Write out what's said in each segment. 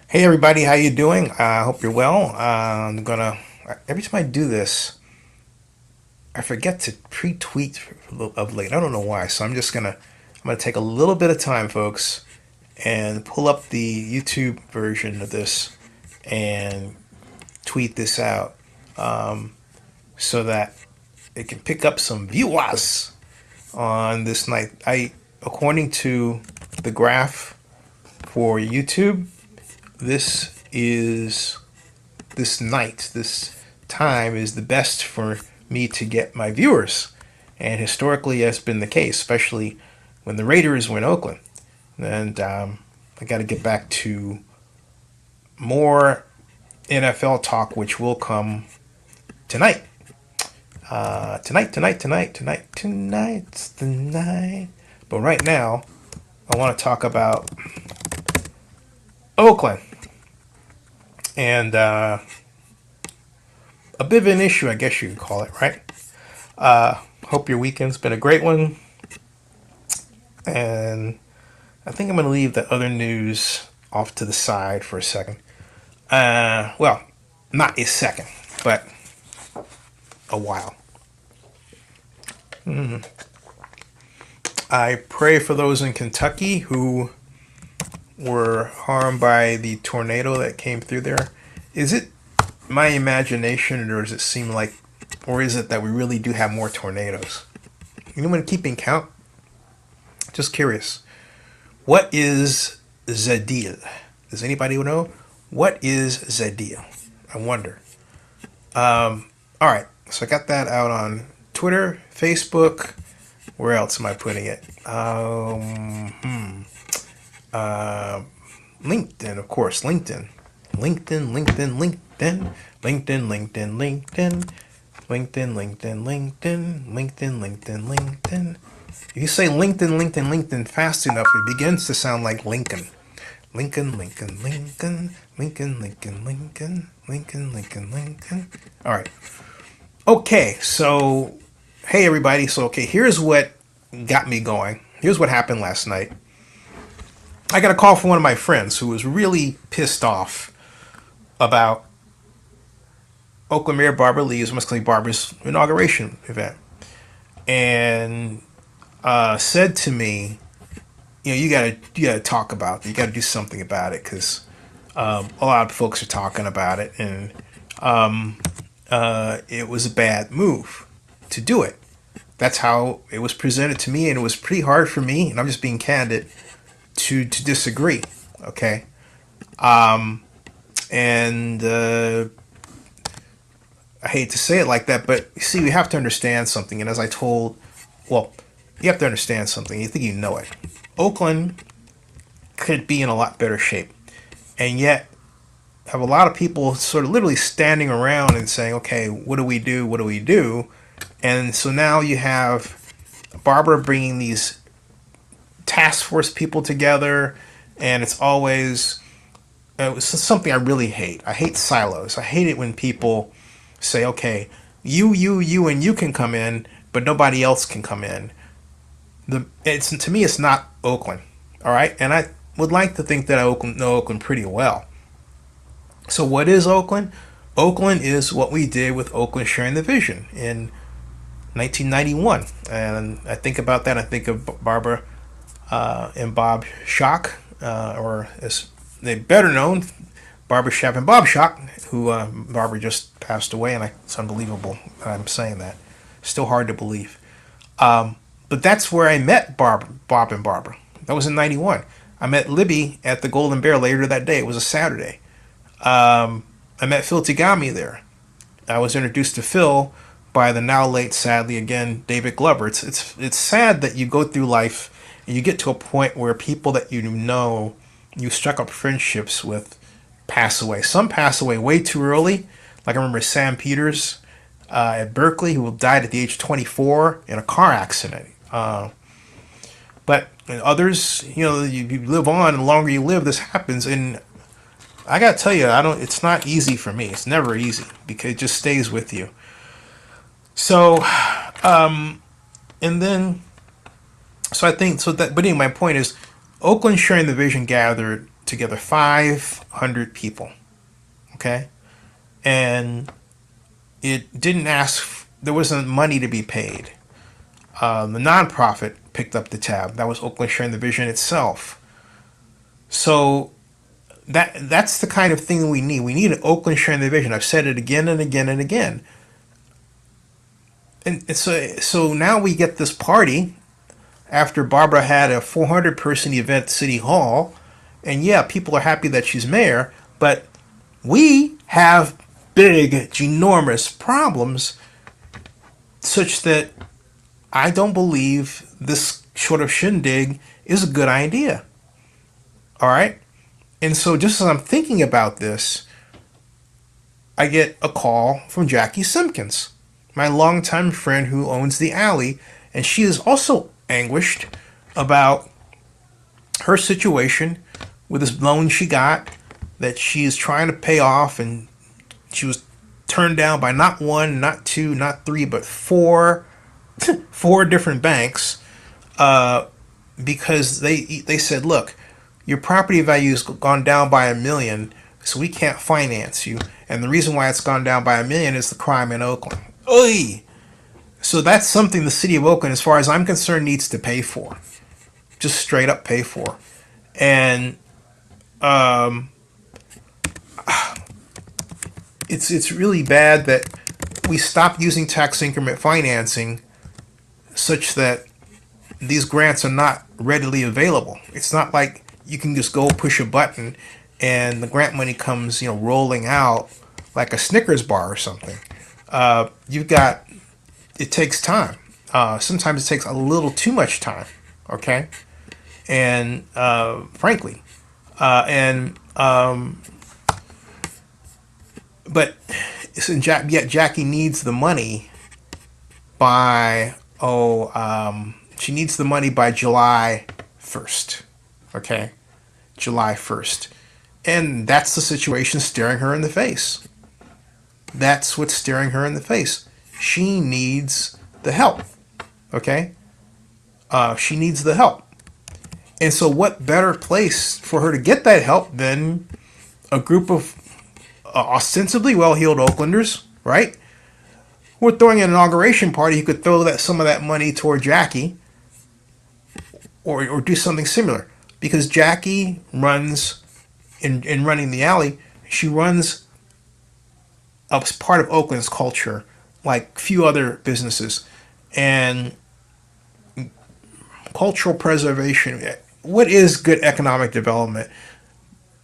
Hey everybody, how you doing? I hope you're well. I'm gonna every time I do this, I forget to pre-tweet of late. I don't know why, so I'm gonna take a little bit of time, folks, and pull up the YouTube version of this and tweet this out so that it can pick up some viewers on this night. According to the graph for YouTube, this is this time is the best for me to get my viewers. And historically, that's been the case, especially when the Raiders were in Oakland. And I got to get back to more NFL talk, which will come tonight. Tonight's the night. But right now, I want to talk about Oakland. And a bit of an issue, I guess you could call it, right? Hope your weekend's been a great one. And I think I'm going to leave the other news off to the side for a second. Well, not a second, but a while. I pray for those in Kentucky who were harmed by the tornado that came through there. Is it my imagination, or does it seem like, or is it that we really do have more tornadoes? Anyone keeping count? Just curious. What is the deal? Does anybody know? What is the deal? I wonder. All right, so I got that out on Twitter, Facebook. Where else am I putting it? LinkedIn, of course. LinkedIn, LinkedIn, LinkedIn, LinkedIn, LinkedIn, LinkedIn, LinkedIn, LinkedIn, LinkedIn, LinkedIn, LinkedIn, LinkedIn, LinkedIn. If you say LinkedIn, LinkedIn, LinkedIn fast enough, it begins to sound like Lincoln. Lincoln, Lincoln, Lincoln, Lincoln, Lincoln, Lincoln, Lincoln, Lincoln, Lincoln. All right. Okay, so, hey everybody. So, okay, here's what got me going. Here's what happened last night. I got a call from one of my friends who was really pissed off about Oakland Mayor Barbara Lee, basically Barbara's inauguration event, and said to me, you gotta talk about it. You gotta do something about it because a lot of folks are talking about it, and it was a bad move to do it. That's how it was presented to me, and it was pretty hard for me, and I'm just being candid, to disagree. Okay. And I hate to say it like that, but you see, we have to understand something. And as I told, well, you have to understand something. You think you know it. Oakland could be in a lot better shape, and yet have a lot of people sort of literally standing around and saying, okay, what do we do? What do we do? And so now you have Barbara bringing these task force people together, and it's always something I really hate. I hate silos. I hate it when people say, okay, you, and you can come in, but nobody else can come in. To me, it's not Oakland, all right? And I would like to think that I know Oakland pretty well. So what is Oakland? Oakland is what we did with Oakland Sharing the Vision in 1991. And I think about that, I think of Barbara and Bob Schock, or as they better known, Barbara Shapp and Bob Schock, who Barbara just passed away, and it's unbelievable I'm saying that. Still hard to believe. But that's where I met Bob and Barbara. That was in 91. I met Libby at the Golden Bear later that day. It was a Saturday. I met Phil Tigami there. I was introduced to Phil by the now late, sadly again, David Glover. It's sad that you go through life and you get to a point where people that you struck up friendships with pass away. Some pass away way too early. Like I remember Sam Peters at Berkeley, who died at the age of 24 in a car accident. But others, you live on, and the longer you live, this happens. And I gotta tell you, it's not easy for me. It's never easy because it just stays with you. So, and then, so I think, so that, but anyway, my point is, Oakland Sharing the Vision gathered together 500 people, okay? And it didn't ask, there wasn't money to be paid. The nonprofit picked up the tab. That was Oakland Sharing the Vision itself. So that's the kind of thing we need. We need an Oakland Sharing the Vision. I've said it again and again and again. And so now we get this party after Barbara had a 400-person event at City Hall. And yeah, people are happy that she's mayor, but we have big, ginormous problems such that I don't believe this sort of shindig is a good idea. All right? And so just as I'm thinking about this, I get a call from Jackie Simpkins, my longtime friend who owns the alley, and she is also anguished about her situation with this loan she got that she is trying to pay off, and she was turned down by not one, not two, not three, but four different banks because they said, look, your property value has gone down by $1 million, so we can't finance you. And the reason why it's gone down by $1 million is the crime in Oakland. Oy! So that's something the city of Oakland, as far as I'm concerned, needs to pay for. Just straight up pay for. And it's really bad that we stopped using tax increment financing such that these grants are not readily available. It's not like you can just go push a button and the grant money comes, rolling out like a Snickers bar or something. It takes time. Sometimes it takes a little too much time. Okay. And frankly, but yet Jackie needs the money by she needs the money by July 1st. Okay, July 1st, and that's the situation staring her in the face. That's what's staring her in the face. She needs the help. Okay, she needs the help. And so what better place for her to get that help than a group of ostensibly well-heeled Oaklanders, right? We're throwing an inauguration party. You could throw some of that money toward Jackie or do something similar. Because Jackie runs, in running the alley, she runs as part of Oakland's culture like few other businesses. And cultural preservation, what is good economic development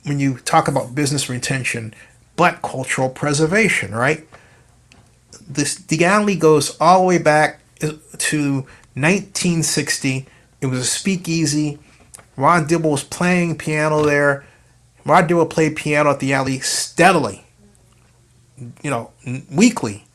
when you talk about business retention, but cultural preservation, right? The alley goes all the way back to 1960. It was a speakeasy. Ron Dibble was playing piano there. Ron Dibble played piano at the alley steadily, weekly,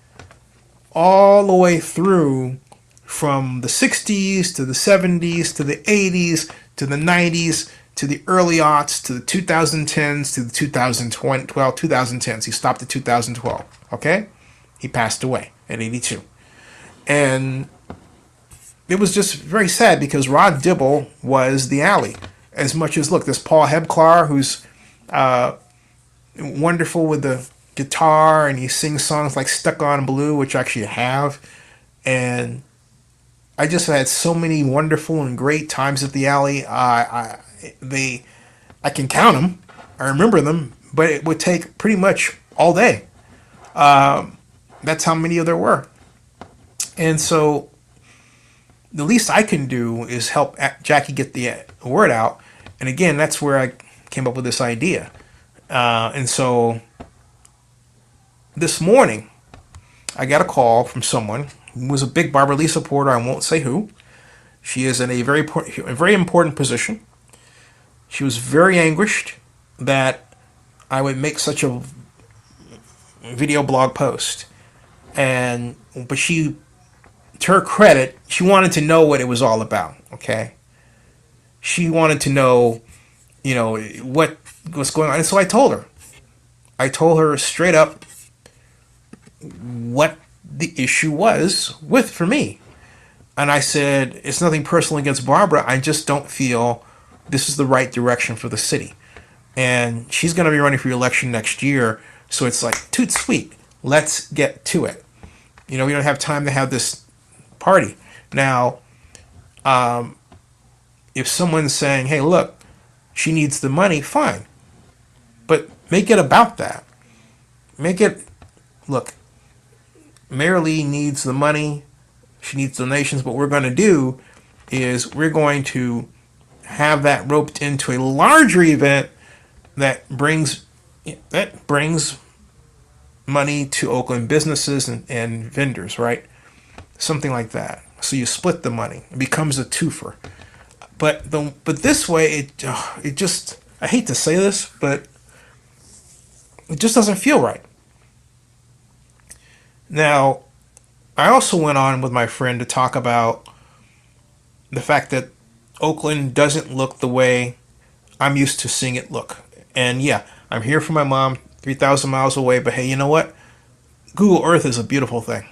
all the way through from the 60s to the 70s to the 80s to the 90s to the early aughts to the 2010s to the 2010s. He stopped at 2012, okay? He passed away at 82. And it was just very sad because Rod Dibble was the alley. As much as, look, there's Paul Hebklar, who's wonderful with the guitar, and he sings songs like Stuck on Blue, which I actually have. And I just had so many wonderful and great times at the alley. I can count them. I remember them, but it would take pretty much all day. That's how many there were. And so the least I can do is help Jackie get the word out. And again, that's where I came up with this idea. And so this morning, I got a call from someone who was a big Barbara Lee supporter. I won't say who. She is in a very important position. She was very anguished that I would make such a video blog post. But she, to her credit, she wanted to know what it was all about, okay? She wanted to know, what was going on. And so I told her. I told her straight up what the issue was for me. And I said, it's nothing personal against Barbara. I just don't feel this is the right direction for the city. and she's going to be running for election next year. So it's like, toot sweet, let's get to it. We don't have time to have this party. Now, if someone's saying, hey, look, she needs the money, fine. But make it about that. Make it, look, Mayor Lee needs the money. She needs donations. What we're going to do is we're going to have that roped into a larger event that brings money to Oakland businesses and vendors, right? Something like that. So you split the money. It becomes a twofer. But this way, it just, I hate to say this, but it just doesn't feel right. Now, I also went on with my friend to talk about the fact that Oakland doesn't look the way I'm used to seeing it look. And yeah, I'm here for my mom, 3,000 miles away, but hey, you know what? Google Earth is a beautiful thing.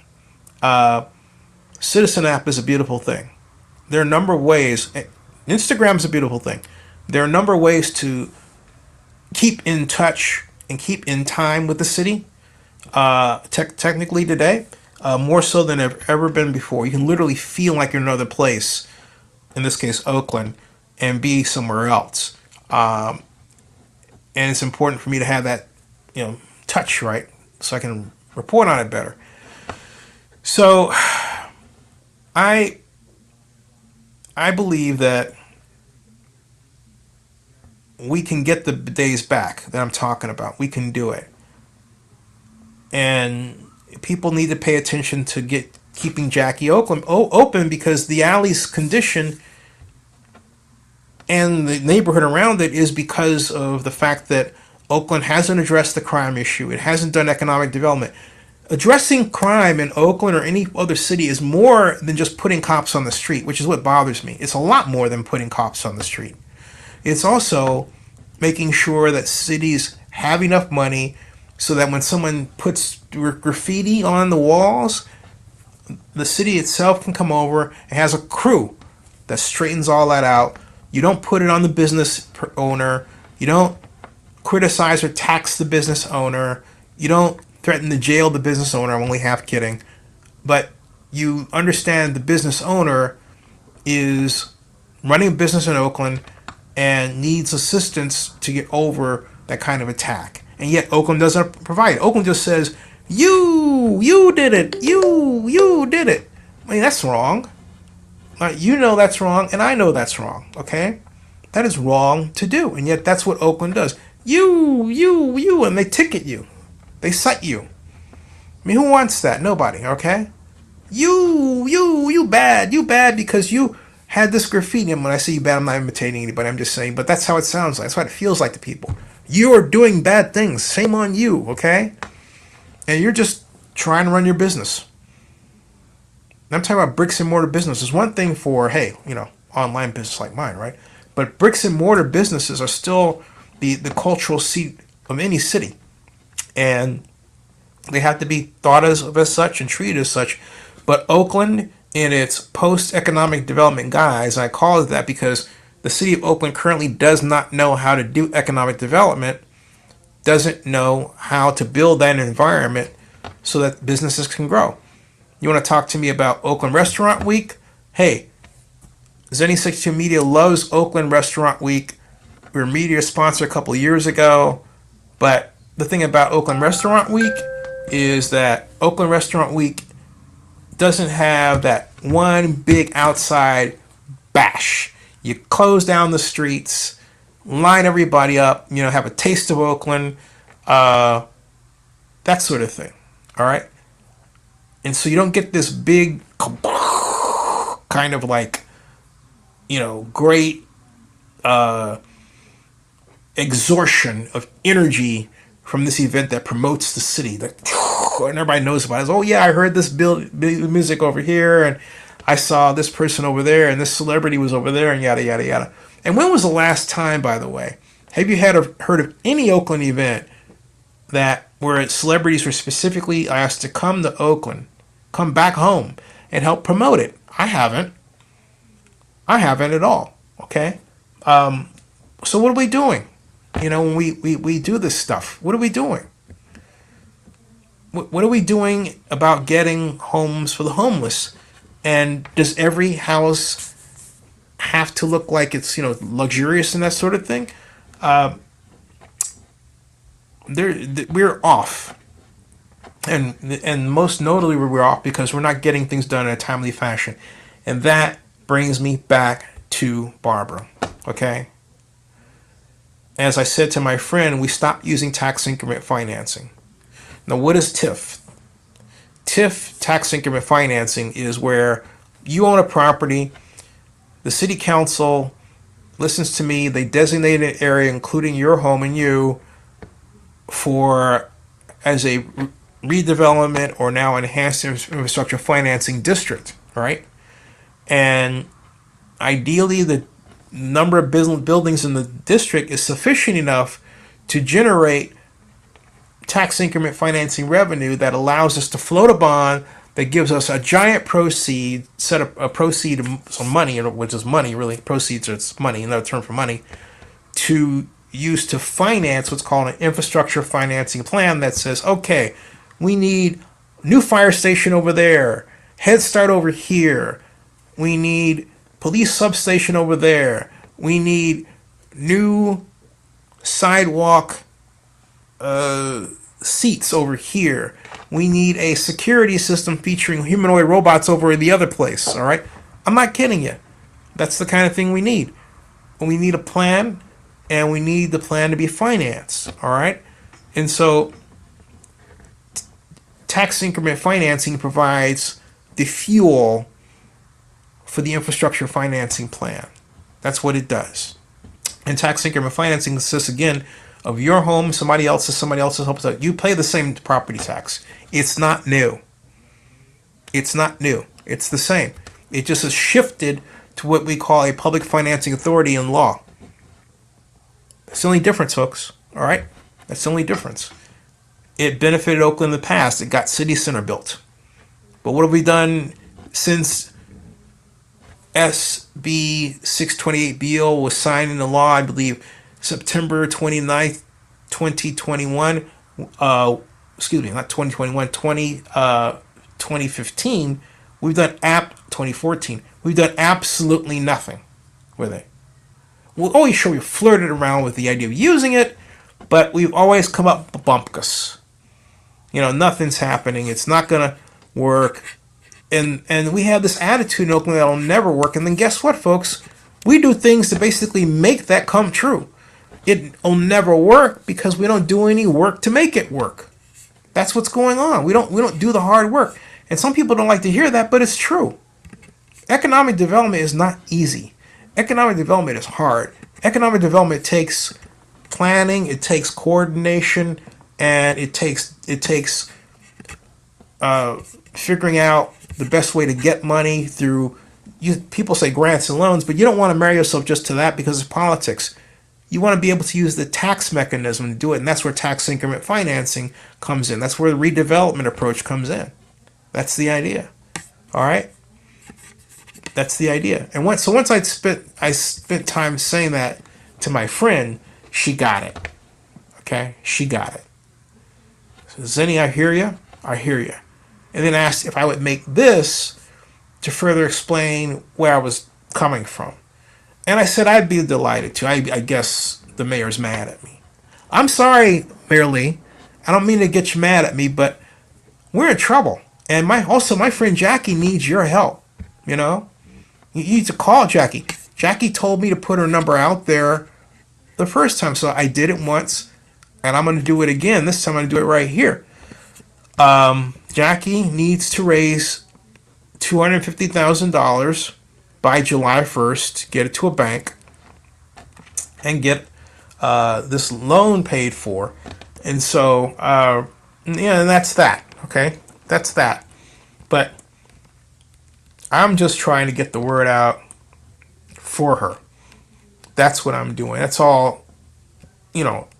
Citizen app is a beautiful thing. There are a number of ways. Instagram is a beautiful thing. There are a number of ways to keep in touch and keep in time with the city. Technically today, more so than I've ever been before. You can literally feel like you're in another place, in this case Oakland, and be somewhere else. And it's important for me to have that, touch, right, so I can report on it better. So I believe that we can get the days back that I'm talking about. We can do it. And people need to pay attention to keeping Jackie Oakland open, because the alley's condition and the neighborhood around it is because of the fact that Oakland hasn't addressed the crime issue. It hasn't done economic development. Addressing crime in Oakland or any other city is more than just putting cops on the street, which is what bothers me. It's a lot more than putting cops on the street. It's also making sure that cities have enough money so that when someone puts graffiti on the walls, the city itself can come over and has a crew that straightens all that out. You don't put it on the business owner. You don't criticize or tax the business owner. You don't threaten to jail the business owner. I'm only half kidding. But you understand the business owner is running a business in Oakland and needs assistance to get over that kind of attack. And yet Oakland doesn't provide it. Oakland just says, you did it. You did it. I mean, that's wrong. You know that's wrong, and I know that's wrong, okay? That is wrong to do, and yet that's what Oakland does. You, and they ticket you. They cite you. I mean, who wants that? Nobody, okay? You bad because you had this graffiti. And when I say you bad, I'm not imitating anybody, I'm just saying, but that's how it sounds like. That's what it feels like to people. You are doing bad things. Shame on you, okay? And you're just trying to run your business. I'm talking about bricks and mortar business. It's one thing for, hey, online business like mine, right? But bricks and mortar businesses are still the cultural seat of any city. And they have to be thought of as such and treated as such. But Oakland, in its post-economic development guise, I call it that because the city of Oakland currently does not know how to do economic development, doesn't know how to build that environment so that businesses can grow. You want to talk to me about Oakland Restaurant Week? Hey, Zenny 62 Media loves Oakland Restaurant Week. We were media sponsor a couple of years ago. But the thing about Oakland Restaurant Week is that Oakland Restaurant Week doesn't have that one big outside bash. You close down the streets, line everybody up, have a taste of Oakland, that sort of thing. All right? And so you don't get this big kind of like, great exortion of energy from this event that promotes the city. And everybody knows about it. Oh, yeah, I heard this music over here, and I saw this person over there, and this celebrity was over there, and yada, yada, yada. And when was the last time, by the way, have you heard of any Oakland event where celebrities were specifically asked to come to Oakland, come back home, and help promote it? I haven't at all, okay? So what are we doing? You know, when we do this stuff, what are we doing? What are we doing about getting homes for the homeless? And does every house have to look like it's, you know, luxurious and that sort of thing? We're off, and most notably we're off because we're not getting things done in a timely fashion, and that brings me back to Barbara. Okay. As I said to my friend, we stopped using tax increment financing. Now, what is TIF? TIF, tax increment financing, is where you own a property, the city council listens to me, they designate an area, including your home and you, for as a redevelopment or now enhanced infrastructure financing district, right? And ideally, the number of buildings in the district is sufficient enough to generate tax increment financing revenue that allows us to float a bond that gives us a giant proceed, set up a proceed, some money, which is money really, proceeds are it's money, another term for money, to use to finance what's called an infrastructure financing plan that says, okay, we need new fire station over there, Head Start over here, we need police substation over there, we need new sidewalk seats over here, we need a security system featuring humanoid robots over in the other place. All right, I'm not kidding you. That's the kind of thing we need. We need a plan, and we need the plan to be financed. All right, and so tax increment financing provides the fuel for the infrastructure financing plan. That's what it does. And tax increment financing consists, again, of your home, somebody else's home. You pay the same property tax. It's not new. It's not new. It's the same. It just has shifted to what we call a public financing authority in law. That's the only difference, folks. All right? That's the only difference. It benefited Oakland in the past. It got City Center built. But what have we done since SB 628 BO was signed into law, I believe, September 29th, 2021? Excuse me, not 2021, 2015. We've done 2014. We've done absolutely nothing with it. We'll always show you flirted around with the idea of using it, but we've always come up bumkus. You know, nothing's happening. It's not going to work. And we have this attitude in Oakland that'll never work. And then guess what, folks? We do things to basically make that come true. It'll never work because we don't do any work to make it work. That's what's going on. We don't do the hard work. And some people don't like to hear that, but it's true. Economic development is not easy. Economic development is hard. Economic development takes planning, it takes coordination, and it takes figuring out the best way to get money through, people say grants and loans, but you don't want to marry yourself just to that because of politics. You want to be able to use the tax mechanism to do it, and that's where tax increment financing comes in. That's where the redevelopment approach comes in. That's the idea. All right? That's the idea. And once I spent time saying that to my friend, she got it. Okay? She got it. So, Zenny, I hear you. I hear you. And then asked if I would make this to further explain where I was coming from. And I said I'd be delighted to. I guess the mayor's mad at me. I'm sorry, Mayor Lee. I don't mean to get you mad at me, but we're in trouble. And my friend Jackie needs your help. You know? You need to call Jackie. Jackie told me to put her number out there the first time. So I did it once, and I'm going to do it again. This time I'm going to do it right here. Jackie needs to raise $250,000 by July 1st, get it to a bank, and get this loan paid for. And so, and that's that. Okay? That's that. But I'm just trying to get the word out for her. That's what I'm doing. That's all,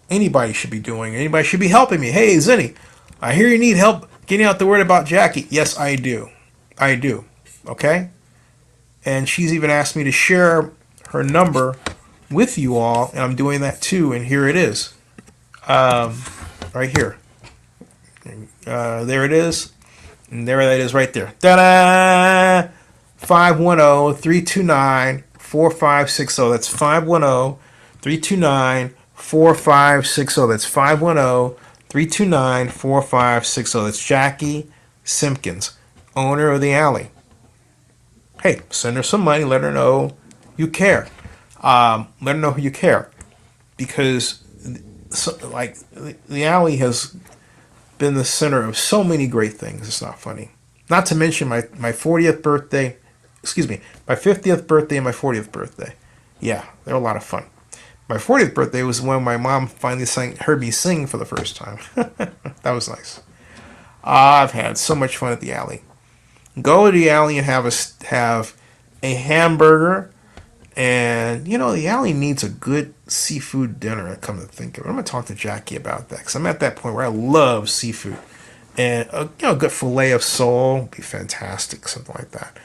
anybody should be doing. Anybody should be helping me. Hey, Zenny, I hear you need help getting out the word about Jackie. Yes, I do. I do. Okay? And she's even asked me to share her number with you all, and I'm doing that too. And here it is, right here. There it is, and there that is right there. Ta-da! 510-329-4560. That's 510-329-4560. That's 510-329-4560. That's Jackie Simpkins, owner of the alley. Hey, send her some money. Let her know you care. Let her know who you care, because the alley has been the center of so many great things. It's not funny. Not to mention my 40th birthday. Excuse me, my 50th birthday and my 40th birthday. Yeah, they were a lot of fun. My 40th birthday was when my mom finally heard me sing for the first time. That was nice. I've had so much fun at the alley. Go to the alley and have a hamburger. And, the alley needs a good seafood dinner, come to think of it. I'm going to talk to Jackie about that, because I'm at that point where I love seafood. And, a good filet of sole would be fantastic, something like that.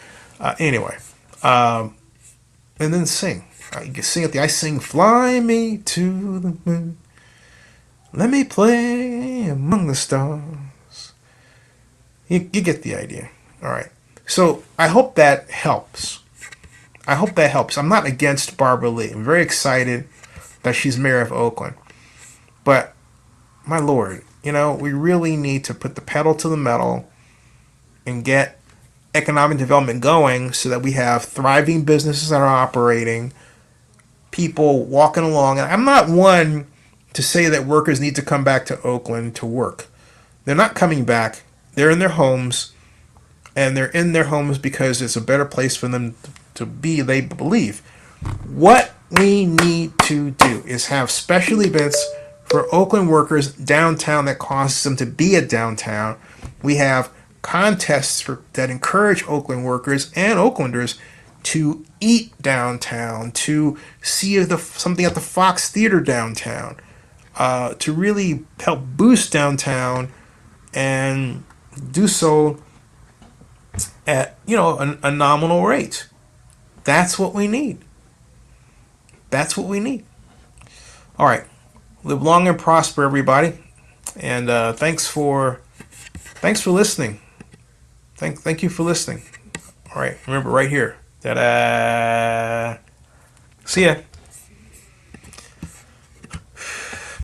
Anyway, and then sing. You can sing I sing, fly me to the moon. Let me play among the stars. You get the idea. All right. So I hope that helps. I'm not against Barbara Lee. I'm very excited that she's mayor of Oakland. But, my Lord, we really need to put the pedal to the metal and get economic development going so that we have thriving businesses that are operating, people walking along. And I'm not one to say that workers need to come back to Oakland to work. They're not coming back. They're in their homes, and they're in their homes because it's a better place for them to be, they believe. What we need to do is have special events for Oakland workers downtown that causes them to be at downtown. We have contests that encourage Oakland workers and Oaklanders to eat downtown, to see something at the Fox Theater downtown, to really help boost downtown, and do so at a nominal rate. That's what we need. All right. Live long and prosper, everybody. And thanks for listening. Thank you for listening. All right. Remember, right here. Ta-da. See ya.